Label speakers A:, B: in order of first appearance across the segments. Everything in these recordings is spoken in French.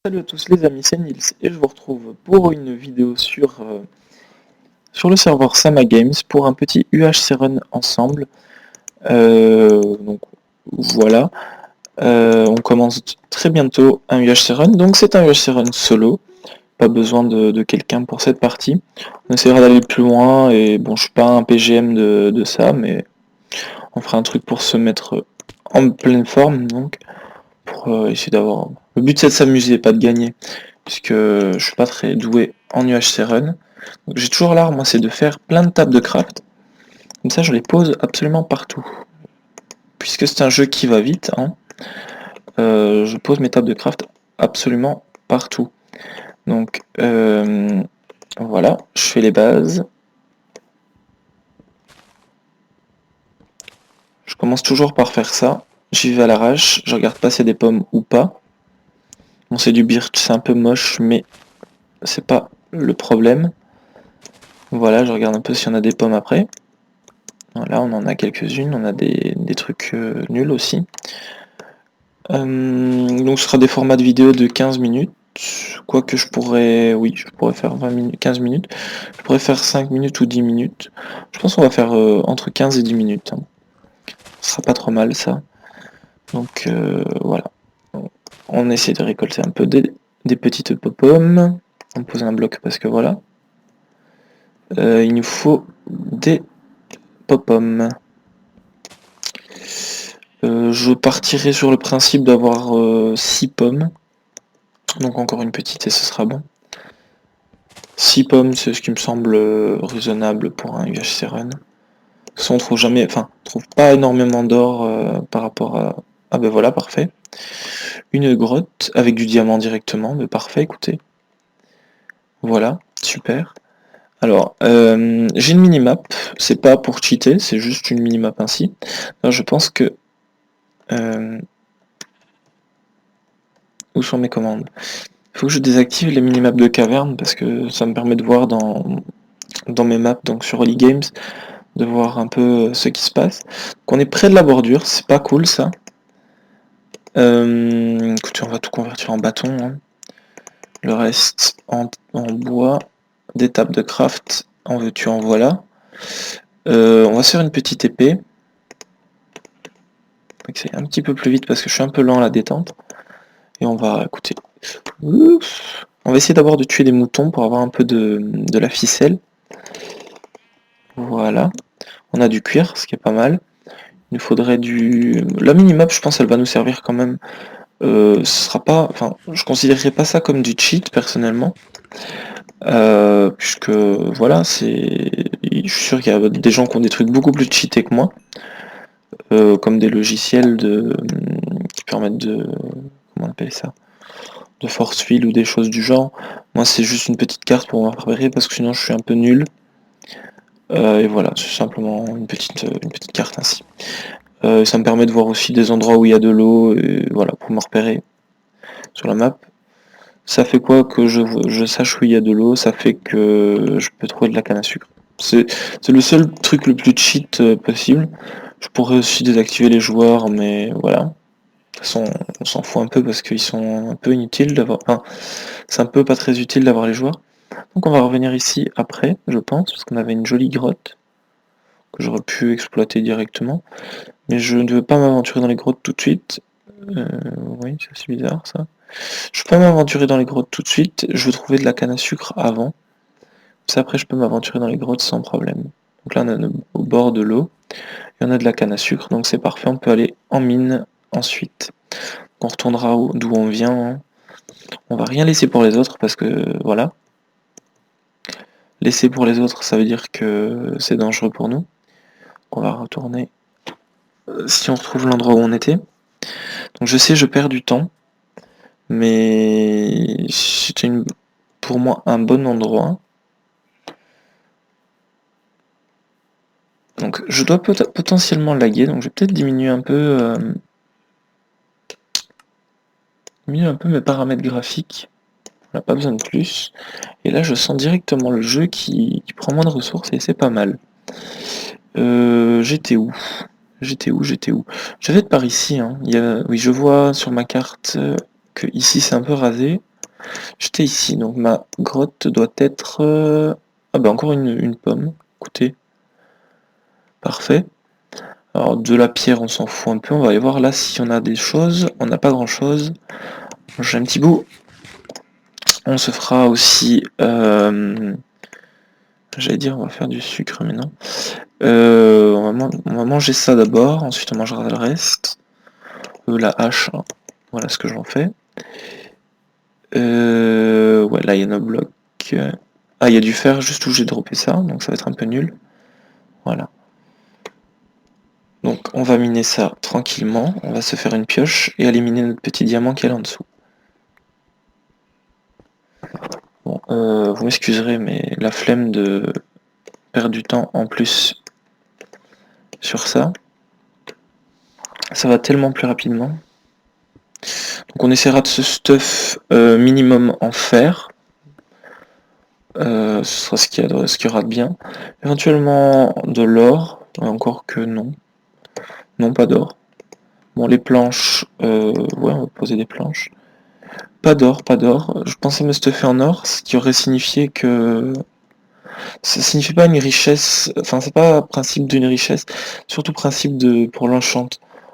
A: Salut à tous les amis, c'est Nils et je vous retrouve pour une vidéo sur le serveur Sama Games pour un petit UHC Run ensemble. Donc voilà, on commence très bientôt un UHC Run, donc c'est un UHC Run solo, pas besoin de quelqu'un pour cette partie. On essaiera d'aller plus loin et bon, je suis pas un PGM de ça, mais on fera un truc pour se mettre en pleine forme, donc pour essayer d'avoir... Le but c'est de s'amuser, pas de gagner, puisque je suis pas très doué en UHC Run. Donc j'ai toujours l'art, moi, c'est de faire plein de tables de craft. Comme ça, je les pose absolument partout. Puisque c'est un jeu qui va vite, hein, je pose mes tables de craft absolument partout. Donc voilà, je fais les bases. Je commence toujours par faire ça. J'y vais à l'arrache, je regarde pas s'il y a des pommes ou pas. Bon, c'est du birch, c'est un peu moche, mais c'est pas le problème. Voilà, je regarde un peu s'il y en a des pommes après. Voilà, on en a quelques-unes, on a des trucs nuls aussi. Donc ce sera des formats de vidéo de 15 minutes. Quoique je pourrais... Oui, je pourrais faire 20 minutes, 15 minutes. Je pourrais faire 5 minutes ou 10 minutes. Je pense qu'on va faire entre 15 et 10 minutes, hein. Ce sera pas trop mal ça. Donc voilà. On essaie de récolter un peu des petites pommes. On pose un bloc parce que voilà. Il nous faut des pop-pommes. Je partirai sur le principe d'avoir 6 pommes. Donc encore une petite et ce sera bon. 6 pommes, c'est ce qui me semble raisonnable pour un UHC Run. Parce qu'on trouve jamais, enfin, on trouve pas énormément d'or par rapport à... Ah ben voilà, parfait. Une grotte avec du diamant directement, mais parfait, écoutez. Voilà, super. Alors, j'ai une minimap, c'est pas pour cheater, c'est juste une minimap ainsi. Alors, je pense que... où sont mes commandes? Il faut que je désactive les minimaps de caverne parce que ça me permet de voir dans mes maps, donc sur Holy Games, de voir un peu ce qui se passe. Donc on est près de la bordure, c'est pas cool ça. Écoutez, on va tout convertir en bâton, hein. Le reste en bois, des tables de craft, en veux-tu, en voilà. On va se faire une petite épée. C'est un petit peu plus vite parce que je suis un peu lent à la détente. Et on va, écoutez, ouf, on va essayer d'abord de tuer des moutons pour avoir un peu de la ficelle. Voilà. On a du cuir, ce qui est pas mal. Il nous faudrait du... La minimap, je pense, elle va nous servir quand même. Ce sera pas... Enfin, je considérerais pas ça comme du cheat, personnellement. Puisque, voilà, c'est... Je suis sûr qu'il y a des gens qui ont des trucs beaucoup plus cheatés que moi. Comme des logiciels qui permettent de... Comment on appelle ça? De force field ou des choses du genre. Moi, c'est juste une petite carte pour m'en préparer, parce que sinon, je suis un peu nul. Et voilà, c'est simplement une petite carte ainsi. Ça me permet de voir aussi des endroits où il y a de l'eau, et voilà, pour me repérer sur la map. Ça fait quoi que je sache où il y a de l'eau, ça fait que je peux trouver de la canne à sucre. C'est le seul truc le plus cheat possible. Je pourrais aussi désactiver les joueurs, mais voilà. De toute façon, on s'en fout un peu parce qu'ils sont un peu inutiles d'avoir... Enfin, c'est un peu pas très utile d'avoir les joueurs. Donc on va revenir ici après, je pense, parce qu'on avait une jolie grotte que j'aurais pu exploiter directement. Mais je ne veux pas m'aventurer dans les grottes tout de suite. Oui, c'est assez bizarre ça. Je peux pas m'aventurer dans les grottes tout de suite, je veux trouver de la canne à sucre avant. Ça après je peux m'aventurer dans les grottes sans problème. Donc là on est au bord de l'eau, et on a de la canne à sucre, donc c'est parfait, on peut aller en mine ensuite. On retournera d'où on vient, hein. On va rien laisser pour les autres parce que voilà. Laisser pour les autres ça veut dire que c'est dangereux pour nous. On va retourner si on retrouve l'endroit où on était. Donc je sais je perds du temps, mais c'était pour moi un bon endroit. Donc je dois potentiellement laguer, donc je vais peut-être diminuer un peu mes paramètres graphiques. On n'a pas besoin de plus. Et là je sens directement le jeu qui prend moins de ressources et c'est pas mal. J'étais où? J'étais où? Je vais être par ici, hein. Oui, je vois sur ma carte que ici c'est un peu rasé. J'étais ici, donc ma grotte doit être... Ah bah encore une pomme, écoutez. Parfait. Alors de la pierre, on s'en fout un peu. On va aller voir là si on a des choses. On n'a pas grand chose. J'ai un petit bout. On se fera aussi... J'allais dire on va faire du sucre, mais non. On va manger ça d'abord, ensuite on mangera le reste. La hache, hein. Voilà ce que j'en fais. Ouais, là il y a nos blocs. Ah, il y a du fer juste où j'ai droppé ça, donc ça va être un peu nul. Voilà. Donc on va miner ça tranquillement, on va se faire une pioche et aller miner notre petit diamant qui est là en dessous. Bon, vous m'excuserez, mais la flemme de perdre du temps en plus sur ça. Ça va tellement plus rapidement. Donc on essaiera de se stuff minimum en fer. Ce sera ce qu'il y aura de bien. Éventuellement de l'or, encore que non. Non, pas d'or. Bon, les planches, ouais, on va poser des planches. Pas d'or, pas d'or. Je pensais me stuffer en or, ce qui aurait signifié que... Ça signifie pas une richesse, enfin c'est pas principe d'une richesse, surtout principe de pour l'enchant.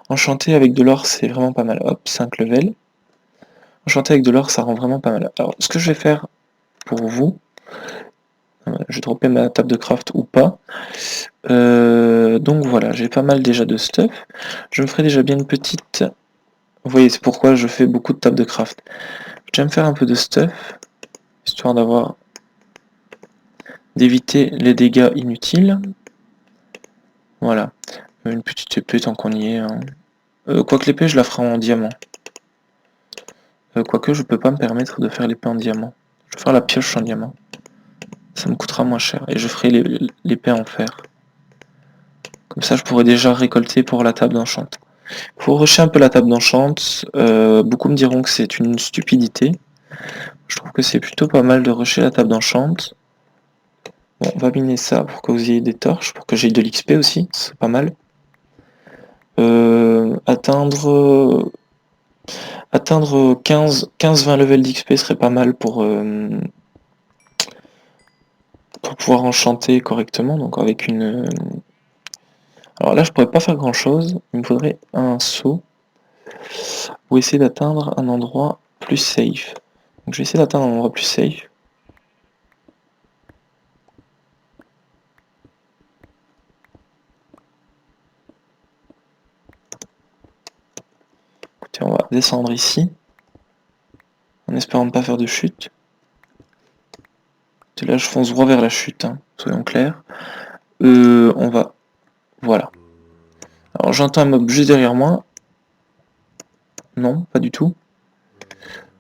A: Enchanter avec de l'or, c'est vraiment pas mal. Hop, 5 levels. Enchanter avec de l'or, ça rend vraiment pas mal. Alors, ce que je vais faire pour vous, je vais dropper ma table de craft ou pas. Donc voilà, j'ai pas mal déjà de stuff. Je me ferai déjà bien une petite... Vous voyez, c'est pourquoi je fais beaucoup de tables de craft. Je vais me faire un peu de stuff, histoire d'éviter les dégâts inutiles. Voilà. Une petite épée tant qu'on y est. Hein. Quoique l'épée, je la ferai en diamant. Quoique, je peux pas me permettre de faire l'épée en diamant. Je vais faire la pioche en diamant. Ça me coûtera moins cher. Et je ferai l'épée en fer. Comme ça, je pourrais déjà récolter pour la table d'enchant. Faut rusher un peu la table d'enchant. Beaucoup me diront que c'est une stupidité. Je trouve que c'est plutôt pas mal de rusher la table d'enchant. Bon, on va miner ça pour que vous ayez des torches, pour que j'ai de l'XP aussi, c'est pas mal. Atteindre 15-20 levels d'XP serait pas mal pour pouvoir enchanter correctement, donc avec une... Alors là je pourrais pas faire grand chose, il me faudrait un saut, ou essayer d'atteindre un endroit plus safe. Donc je vais essayer d'atteindre un endroit plus safe. Écoutez, on va descendre ici, en espérant ne pas faire de chute. Et là je fonce droit vers la chute, hein, soyons clairs. On va... Voilà. Alors j'entends un mob juste derrière moi. Non, pas du tout.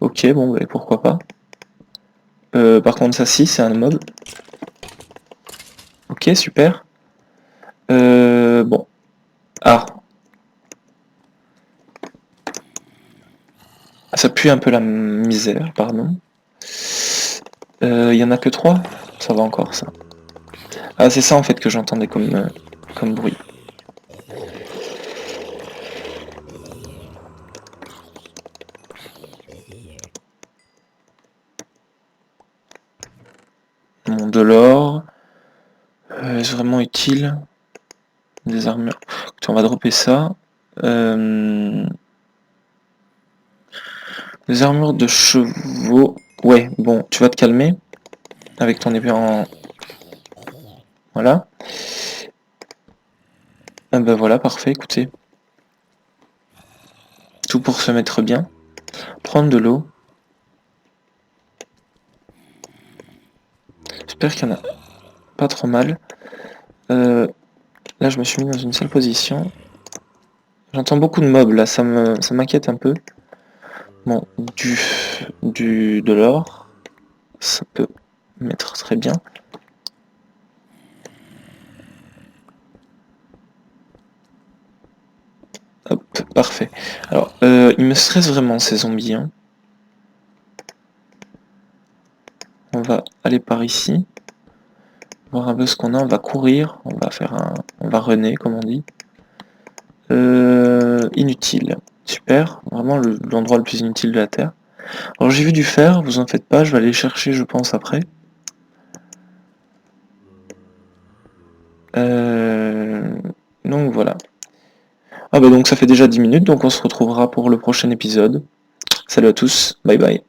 A: Ok, bon, bah, pourquoi pas. Par contre, ça, si, c'est un mob. Ok, super. Bon. Ah. Ça pue un peu la misère, pardon. Il y en a que 3. Ça va encore, ça. Ah, c'est ça, en fait, que j'entendais comme bruit. Bon, de l'or. Est-ce vraiment utile? Des armures. Écoutez, on va dropper ça. Des armures de chevaux. Ouais, bon, tu vas te calmer. Avec ton épée en... Voilà. Ah bah voilà, parfait, écoutez. Tout pour se mettre bien. Prendre de l'eau. J'espère qu'il y en a pas trop mal. Là, je me suis mis dans une sale position. J'entends beaucoup de mobs, là, ça m'inquiète un peu. Bon, de l'or. Ça peut mettre très bien. Hop, parfait. Alors, il me stresse vraiment ces zombies. Hein. On va aller par ici. Voir un peu ce qu'on a. On va courir. On va runner, comme on dit. Inutile. Super. Vraiment l'endroit le plus inutile de la Terre. Alors j'ai vu du fer, vous en faites pas, je vais aller chercher je pense après. Euh, Donc voilà. Ah bah donc ça fait déjà 10 minutes, donc on se retrouvera pour le prochain épisode. Salut à tous, bye bye.